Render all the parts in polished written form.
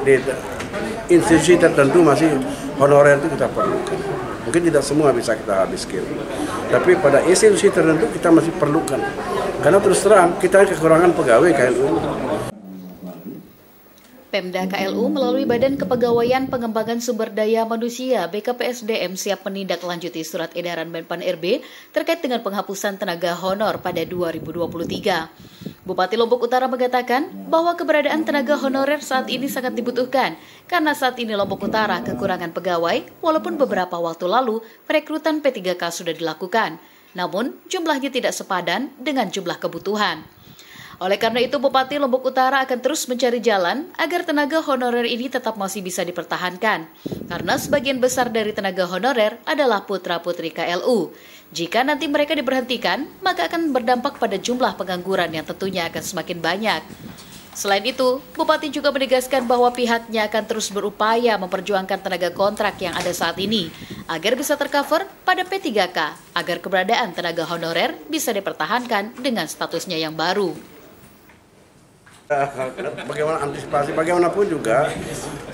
di institusi tertentu masih honorer itu kita perlukan. Mungkin tidak semua bisa kita habiskan, tapi pada institusi tertentu kita masih perlukan. Karena terus terang kita kekurangan pegawai KLU. Pemda KLU melalui Badan Kepegawaian Pengembangan Sumber Daya Manusia BKPSDM siap menindaklanjuti surat edaran Menpan RB terkait dengan penghapusan tenaga honor pada 2023. Bupati Lombok Utara mengatakan bahwa keberadaan tenaga honorer saat ini sangat dibutuhkan karena saat ini Lombok Utara kekurangan pegawai walaupun beberapa waktu lalu perekrutan P3K sudah dilakukan. Namun jumlahnya tidak sepadan dengan jumlah kebutuhan. Oleh karena itu, Bupati Lombok Utara akan terus mencari jalan agar tenaga honorer ini tetap masih bisa dipertahankan. Karena sebagian besar dari tenaga honorer adalah putra-putri KLU. Jika nanti mereka diberhentikan, maka akan berdampak pada jumlah pengangguran yang tentunya akan semakin banyak. Selain itu, Bupati juga menegaskan bahwa pihaknya akan terus berupaya memperjuangkan tenaga kontrak yang ada saat ini agar bisa tercover pada P3K, agar keberadaan tenaga honorer bisa dipertahankan dengan statusnya yang baru. Bagaimana antisipasi, bagaimanapun juga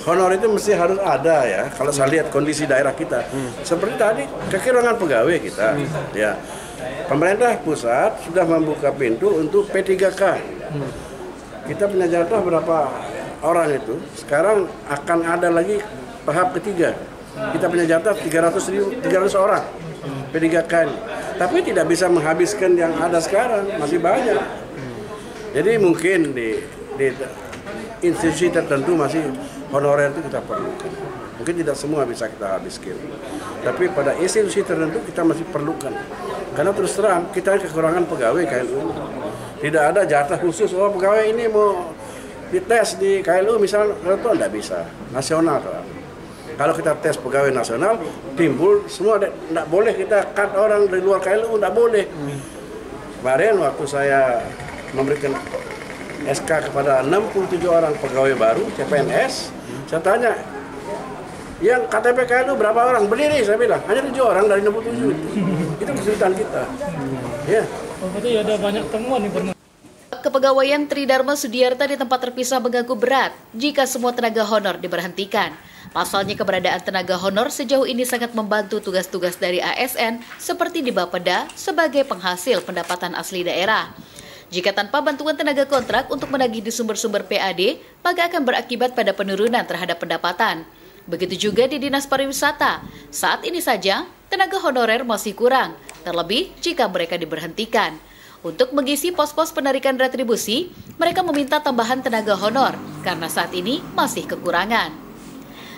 honor itu mesti harus ada ya. Kalau saya lihat kondisi daerah kita, seperti tadi kekurangan pegawai kita, ya. Pemerintah pusat sudah membuka pintu untuk P3K. Kita punya jatah berapa orang itu? Sekarang akan ada lagi tahap ketiga. Kita punya jatah 300 orang P3K ini. Tapi tidak bisa menghabiskan yang ada sekarang, masih banyak. Jadi mungkin di institusi tertentu masih honorer itu kita perlukan. Mungkin tidak semua bisa kita habiskan. Tapi pada institusi tertentu kita masih perlukan. Karena terus terang kita kekurangan pegawai KLU. Tidak ada jatah khusus, oh pegawai ini mau dites di KLU misalnya, itu tidak bisa. Nasional. Kalau kita tes pegawai nasional, timbul semua, tidak boleh kita cut orang dari luar KLU, tidak boleh. Kemarin waktu saya memberikan SK kepada 67 orang pegawai baru CPNS, saya tanya, yang KTP KLU berapa orang? Berdiri, saya bilang, hanya 7 orang dari 67. Itu kesulitan kita. Ya. Berarti ada banyak temuan nih benar. Kepegawaian Tridharma Sudiarta di tempat terpisah mengganggu berat jika semua tenaga honor diberhentikan. Pasalnya keberadaan tenaga honor sejauh ini sangat membantu tugas-tugas dari ASN seperti di Bapeda sebagai penghasil pendapatan asli daerah. Jika tanpa bantuan tenaga kontrak untuk menagih di sumber-sumber PAD, maka akan berakibat pada penurunan terhadap pendapatan. Begitu juga di Dinas Pariwisata. Saat ini saja, tenaga honorer masih kurang, terlebih jika mereka diberhentikan. Untuk mengisi pos-pos penarikan retribusi, mereka meminta tambahan tenaga honor, karena saat ini masih kekurangan.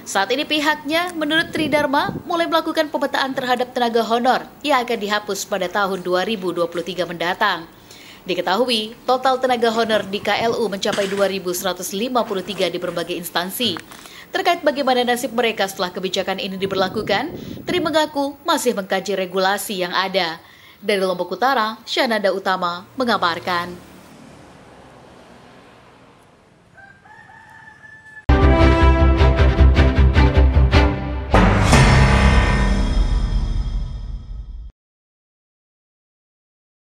Saat ini pihaknya, menurut Tridharma, mulai melakukan pemetaan terhadap tenaga honor yang akan dihapus pada tahun 2023 mendatang. Diketahui, total tenaga honor di KLU mencapai 2.153 di berbagai instansi. Terkait bagaimana nasib mereka setelah kebijakan ini diberlakukan, Tri mengaku masih mengkaji regulasi yang ada. Dari Lombok Utara, Syananda Utama mengabarkan.